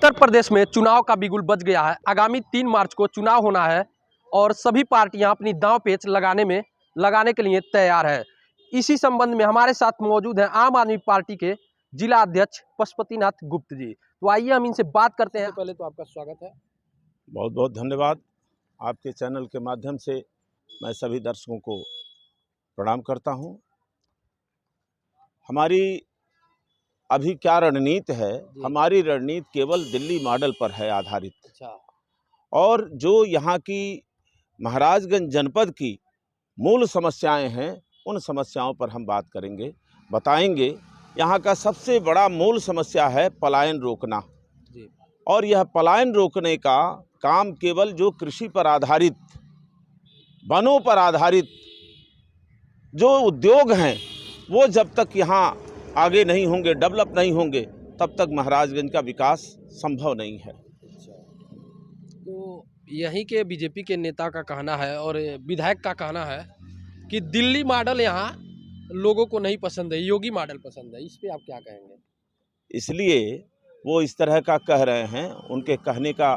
उत्तर प्रदेश में चुनाव का बिगुल बज गया है। आगामी 3 मार्च को चुनाव होना है और सभी पार्टियां अपनी दांव पेच लगाने के लिए तैयार है। इसी संबंध में हमारे साथ मौजूद हैं आम आदमी पार्टी के जिला अध्यक्ष पशुपतिनाथ गुप्त जी। तो आइए हम इनसे बात करते हैं। पहले तो आपका स्वागत है। बहुत बहुत धन्यवाद। आपके चैनल के माध्यम से मैं सभी दर्शकों को प्रणाम करता हूं। हमारी अभी क्या रणनीति है, हमारी रणनीति केवल दिल्ली मॉडल पर है आधारित। अच्छा। और जो यहाँ की महाराजगंज जनपद की मूल समस्याएं हैं, उन समस्याओं पर हम बात करेंगे, बताएंगे। यहाँ का सबसे बड़ा मूल समस्या है पलायन रोकना। और यह पलायन रोकने का काम केवल जो कृषि पर आधारित, वनों पर आधारित जो उद्योग हैं, वो जब तक यहाँ आगे नहीं होंगे, डेवलप नहीं होंगे, तब तक महाराजगंज का विकास संभव नहीं है। तो यहीं के बीजेपी के नेता का कहना है और विधायक का कहना है कि दिल्ली मॉडल यहाँ लोगों को नहीं पसंद है, योगी मॉडल पसंद है। इस पे आप क्या कहेंगे? इसलिए वो इस तरह का कह रहे हैं। उनके कहने का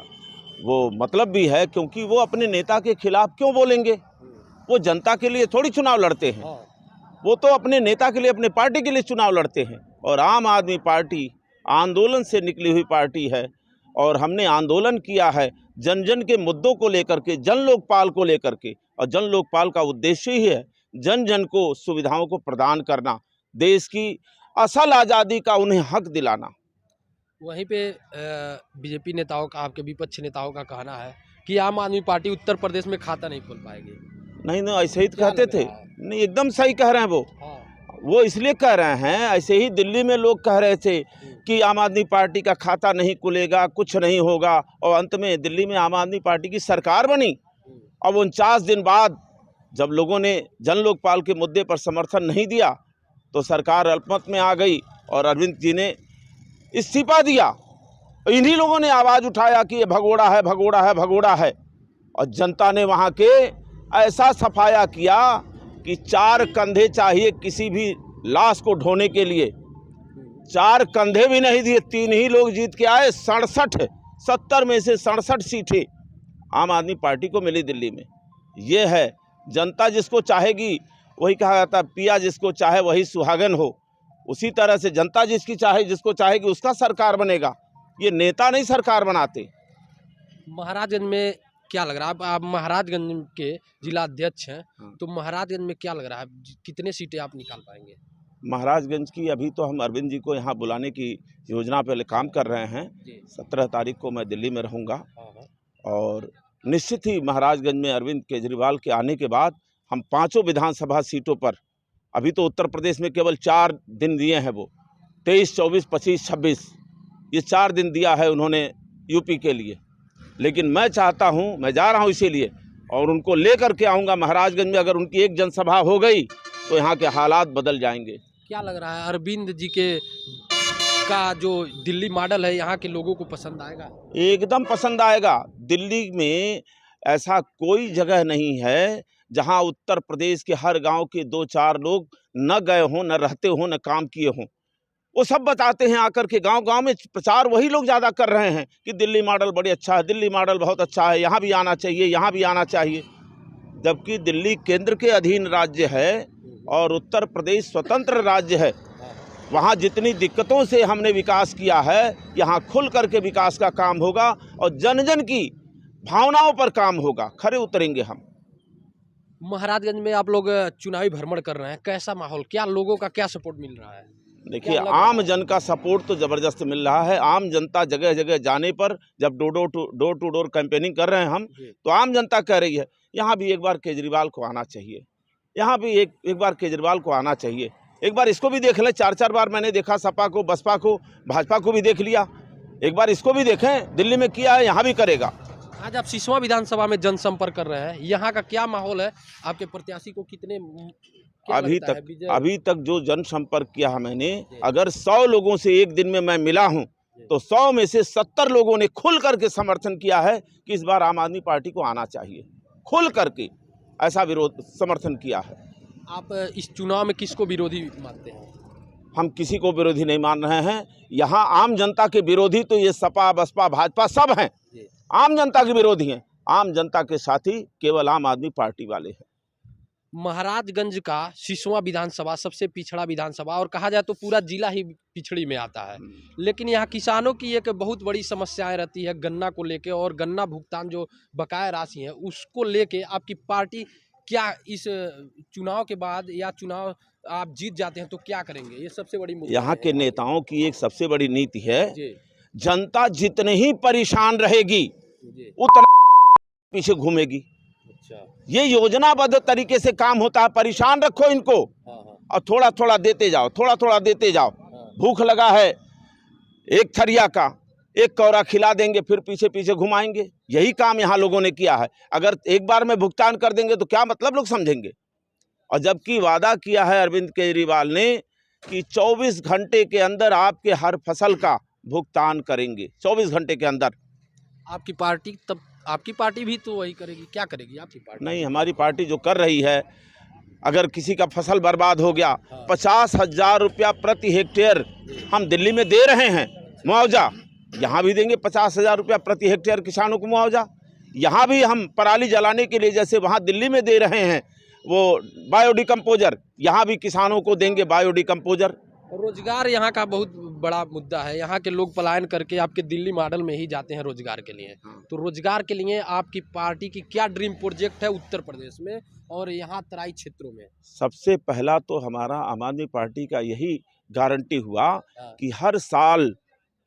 वो मतलब भी है, क्योंकि वो अपने नेता के खिलाफ क्यों बोलेंगे? वो जनता के लिए थोड़ी चुनाव लड़ते हैं। वो तो अपने नेता के लिए, अपने पार्टी के लिए चुनाव लड़ते हैं। और आम आदमी पार्टी आंदोलन से निकली हुई पार्टी है और हमने आंदोलन किया है जन जन के मुद्दों को लेकर के, जन लोकपाल को लेकर के। और जन लोकपाल का उद्देश्य ही है जन जन को सुविधाओं को प्रदान करना, देश की असल आज़ादी का उन्हें हक दिलाना। वहीं पे बीजेपी नेताओं का, आपके विपक्ष नेताओं का कहना है कि आम आदमी पार्टी उत्तर प्रदेश में खाता नहीं खोल पाएगी। नहीं, ऐसे ही तो कहते थे। नहीं, एकदम सही कह रहे हैं वो इसलिए कह रहे हैं। ऐसे ही दिल्ली में लोग कह रहे थे कि आम आदमी पार्टी का खाता नहीं खुलेगा, कुछ नहीं होगा, और अंत में दिल्ली में आम आदमी पार्टी की सरकार बनी। अब 49 दिन बाद जब लोगों ने जन लोकपाल के मुद्दे पर समर्थन नहीं दिया तो सरकार अल्पमत में आ गई और अरविंद जी ने इस्तीफा दिया। इन्हीं लोगों ने आवाज़ उठाया कि ये भगोड़ा है, भगोड़ा है, भगोड़ा है। और जनता ने वहाँ के ऐसा सफाया किया कि 4 कंधे चाहिए किसी भी लाश को ढोने के लिए। 4 कंधे भी नहीं दिए, 3 ही लोग जीत के आए। 70 में से 67 सीटें आम आदमी पार्टी को मिली दिल्ली में। ये है जनता जिसको चाहेगी, वही कहा जाता है पिया जिसको चाहे वही सुहागन हो। उसी तरह से जनता जिसको चाहेगी उसका सरकार बनेगा। ये नेता नहीं सरकार बनाते। महाराजगंज में क्या लग रहा है? आप महाराजगंज के जिला अध्यक्ष हैं, तो महाराजगंज में क्या लग रहा है, कितने सीटें आप निकाल पाएंगे? महाराजगंज की अभी तो हम अरविंद जी को यहाँ बुलाने की योजना पर काम कर रहे हैं। 17 तारीख को मैं दिल्ली में रहूँगा और निश्चित ही महाराजगंज में अरविंद केजरीवाल के आने के बाद हम 5 विधानसभा सीटों पर, अभी तो उत्तर प्रदेश में केवल 4 दिन दिए हैं, वो 23, 24, 25, 26, ये 4 दिन दिया है उन्होंने यूपी के लिए। लेकिन मैं चाहता हूं, मैं जा रहा हूं इसीलिए, और उनको लेकर के आऊंगा महाराजगंज में। अगर उनकी एक जनसभा हो गई तो यहाँ के हालात बदल जाएंगे। क्या लग रहा है अरविंद जी का जो दिल्ली मॉडल है यहाँ के लोगों को पसंद आएगा? एकदम पसंद आएगा। दिल्ली में ऐसा कोई जगह नहीं है जहाँ उत्तर प्रदेश के हर गांव के 2-4 लोग न गए हों, न रहते हों, न काम किए हों। वो सब बताते हैं आकर के, गांव-गांव में प्रचार वही लोग ज़्यादा कर रहे हैं कि दिल्ली मॉडल बड़ी अच्छा है, दिल्ली मॉडल बहुत अच्छा है, यहाँ भी आना चाहिए, यहाँ भी आना चाहिए। जबकि दिल्ली केंद्र के अधीन राज्य है और उत्तर प्रदेश स्वतंत्र राज्य है। वहाँ जितनी दिक्कतों से हमने विकास किया है, यहाँ खुल करके विकास का काम होगा और जन जन की भावनाओं पर काम होगा। खरे उतरेंगे हम। महाराजगंज में आप लोग चुनावी भ्रमण कर रहे हैं, कैसा माहौल, क्या लोगों का क्या सपोर्ट मिल रहा है? देखिए, आम जन का सपोर्ट तो ज़बरदस्त मिल रहा है। आम जनता जगह जगह जाने पर, जब डोर टू डोर कैंपेनिंग कर रहे हैं हम, तो आम जनता कह रही है यहाँ भी एक बार केजरीवाल को आना चाहिए, यहाँ भी एक बार केजरीवाल को आना चाहिए। एक बार इसको भी देख लें। 4-4 बार मैंने देखा, सपा को, बसपा को, भाजपा को भी देख लिया। एक बार इसको भी देखें, दिल्ली में किया है, यहाँ भी करेगा। आज आप सिसवा विधानसभा में जनसंपर्क कर रहे हैं, यहाँ का क्या माहौल है? आपके प्रत्याशी को कितने अभी तक जो जनसंपर्क किया है मैंने, अगर 100 लोगों से एक दिन में मैं मिला हूं तो 100 में से 70 लोगों ने खुल करके समर्थन किया है कि इस बार आम आदमी पार्टी को आना चाहिए। खुल करके ऐसा विरोध समर्थन किया है। आप इस चुनाव में किसको विरोधी मानते हैं? हम किसी को विरोधी नहीं मान रहे हैं। यहाँ आम जनता के विरोधी तो ये सपा बसपा भाजपा सब हैं, आम जनता के विरोधी हैं। आम जनता के साथी केवल आम आदमी पार्टी वाले हैं। महाराजगंज का 60वां विधानसभा सबसे पिछड़ा विधानसभा और कहा जाए तो पूरा जिला ही पिछड़ी में आता है, लेकिन यहाँ किसानों की एक बहुत बड़ी समस्याएं रहती है गन्ना को लेके, और गन्ना भुगतान जो बकाया राशि है उसको लेके आपकी पार्टी क्या इस चुनाव के बाद या चुनाव आप जीत जाते हैं तो क्या करेंगे? ये सबसे बड़ी मुद्दा यहाँ है। के नेताओं की एक सबसे बड़ी नीति है, जी, जनता जितने ही परेशान रहेगी जी, उतना पीछे घूमेगी। अच्छा, ये योजनाबद्ध तरीके से काम होता है। परेशान रखो इनको हाँ, हाँ, और थोड़ा थोड़ा देते जाओ, थोड़ा थोड़ा देते जाओ। हाँ, भूख लगा है, एक थरिया का एक कौरा खिला देंगे, फिर पीछे पीछे घुमाएंगे। यही काम यहाँ लोगों ने किया है। अगर एक बार में भुगतान कर देंगे तो क्या मतलब लोग समझेंगे। और जबकि वादा किया है अरविंद केजरीवाल ने कि 24 घंटे के अंदर आपके हर फसल का भुगतान करेंगे, 24 घंटे के अंदर। आपकी पार्टी तब आपकी पार्टी भी तो वही करेगी, क्या करेगी आपकी पार्टी? नहीं, हमारी पार्टी जो कर रही है, अगर किसी का फसल बर्बाद हो गया, 50,000 रुपया प्रति हेक्टेयर हम दिल्ली में दे रहे हैं मुआवजा, यहाँ भी देंगे 50,000 रुपया प्रति हेक्टेयर किसानों को मुआवजा। यहाँ भी हम पराली जलाने के लिए जैसे वहाँ दिल्ली में दे रहे हैं वो बायोडिकम्पोजर, यहाँ भी किसानों को देंगे बायोडिकम्पोजर। रोजगार यहाँ का बहुत बड़ा मुद्दा है। यहाँ के लोग पलायन करके आपके दिल्ली मॉडल में ही जाते हैं रोजगार के लिए। तो रोजगार के लिए आपकी पार्टी की क्या ड्रीम प्रोजेक्ट है उत्तर प्रदेश में और यहाँ तराई क्षेत्रों में? सबसे पहला तो हमारा आम आदमी पार्टी का यही गारंटी हुआ कि हर साल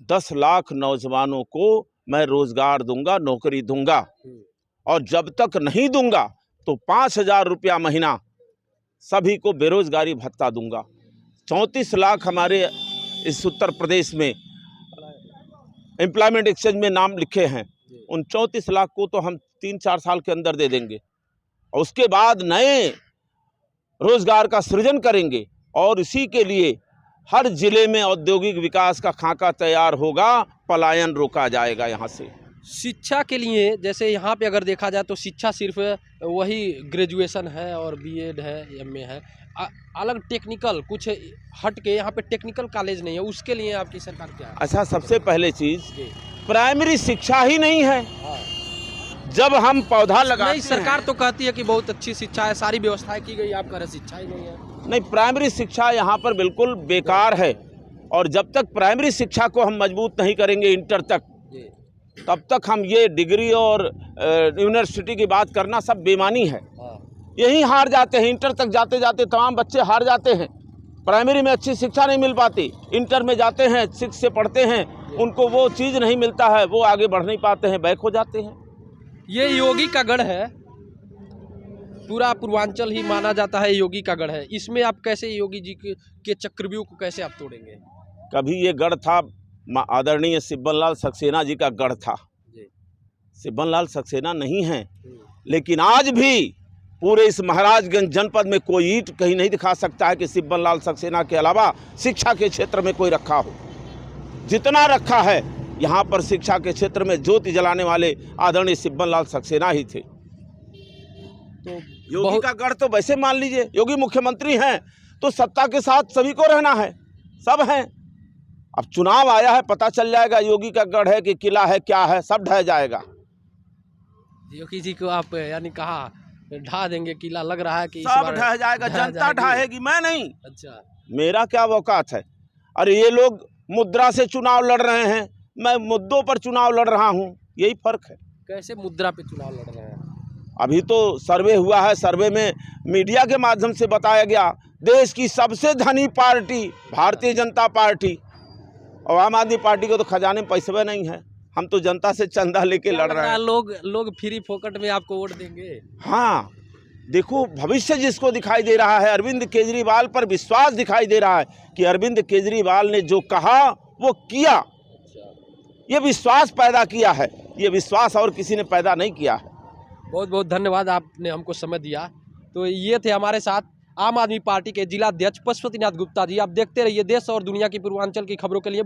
10 लाख नौजवानों को मैं रोजगार दूंगा, नौकरी दूंगा, और जब तक नहीं दूंगा तो 5,000 रुपया महीना सभी को बेरोजगारी भत्ता दूंगा। 34 लाख हमारे इस उत्तर प्रदेश में एम्प्लॉयमेंट एक्सचेंज में नाम लिखे हैं, उन 34 लाख को तो हम 3-4 साल के अंदर दे देंगे और उसके बाद नए रोजगार का सृजन करेंगे। और इसी के लिए हर जिले में औद्योगिक विकास का खाका तैयार होगा, पलायन रोका जाएगा यहाँ से। शिक्षा के लिए जैसे यहाँ पे अगर देखा जाए तो शिक्षा सिर्फ वही ग्रेजुएशन है और बीएड है, एमए है, अलग टेक्निकल कुछ हट के यहाँ पे टेक्निकल कॉलेज नहीं है। उसके लिए आपकी सरकार क्या है? अच्छा, सबसे पहले चीज प्राइमरी शिक्षा ही नहीं है। जब हम पौधा लगाते नहीं, सरकार तो कहती है कि बहुत अच्छी शिक्षा है, सारी व्यवस्थाएं की गई, आप कह रहे शिक्षा ही नहीं है। नहीं, प्राइमरी शिक्षा यहाँ पर बिल्कुल बेकार है। और जब तक प्राइमरी शिक्षा को हम मजबूत नहीं करेंगे इंटर तक, तब तक हम ये डिग्री और यूनिवर्सिटी की बात करना सब बेमानी है। यही हार जाते हैं, इंटर तक जाते जाते तमाम बच्चे हार जाते हैं। प्राइमरी में अच्छी शिक्षा नहीं मिल पाती, इंटर में जाते हैं, 6 से पढ़ते हैं, उनको वो चीज़ नहीं मिलता है, वो आगे बढ़ नहीं पाते हैं, बैक हो जाते हैं। ये योगी का गढ़ है, पूरा पूर्वांचल ही माना जाता है योगी का गढ़ है। इसमें आप कैसे योगी जी के चक्रव्यूह को कैसे आप तोड़ेंगे? कभी ये गढ़ था आदरणीय सिब्बन लाल सक्सेना जी का गढ़ था। सिब्बन लाल सक्सेना नहीं है, लेकिन आज भी पूरे इस महाराजगंज जनपद में कोई ईंट कहीं नहीं दिखा सकता है कि सिब्बन लाल सक्सेना के अलावा शिक्षा के क्षेत्र में कोई रखा हो। जितना रखा है यहाँ पर शिक्षा के क्षेत्र में ज्योति जलाने वाले आदरणीय सिब्बन लाल सक्सेना ही थे। तो योगी का गढ़ तो वैसे मान लीजिए, योगी मुख्यमंत्री हैं तो सत्ता के साथ सभी को रहना है, सब हैं। अब चुनाव आया है, पता चल जाएगा योगी का गढ़ है कि किला है, क्या है, सब ढह जाएगा। योगी जी को आप यानी कहा ढा देंगे, किला लग रहा है कि सब ढह जाएगा, जनता ढाएगी, मैं नहीं। अच्छा, मेरा क्या औकात है? अरे ये लोग मुद्रा से चुनाव लड़ रहे हैं, मैं मुद्दों पर चुनाव लड़ रहा हूँ, यही फर्क है। कैसे मुद्रा पे चुनाव लड़ रहे हैं? अभी तो सर्वे हुआ है, सर्वे में मीडिया के माध्यम से बताया गया देश की सबसे धनी पार्टी भारतीय जनता पार्टी, और आम आदमी पार्टी को तो खजाने में पैसे नहीं है। हम तो जनता से चंदा लेके लड़ रहे हैं। लोग फ्री फोकट में आपको वोट देंगे? हाँ, देखो भविष्य जिसको दिखाई दे रहा है, अरविंद केजरीवाल पर विश्वास दिखाई दे रहा है कि अरविंद केजरीवाल ने जो कहा वो किया। ये विश्वास पैदा किया है, ये विश्वास और किसी ने पैदा नहीं किया है। बहुत बहुत धन्यवाद, आपने हमको समय दिया। तो ये थे हमारे साथ आम आदमी पार्टी के जिला अध्यक्ष पशुपतिनाथ गुप्ता जी। आप देखते रहिए देश और दुनिया की पूर्वांचल की खबरों के लिए।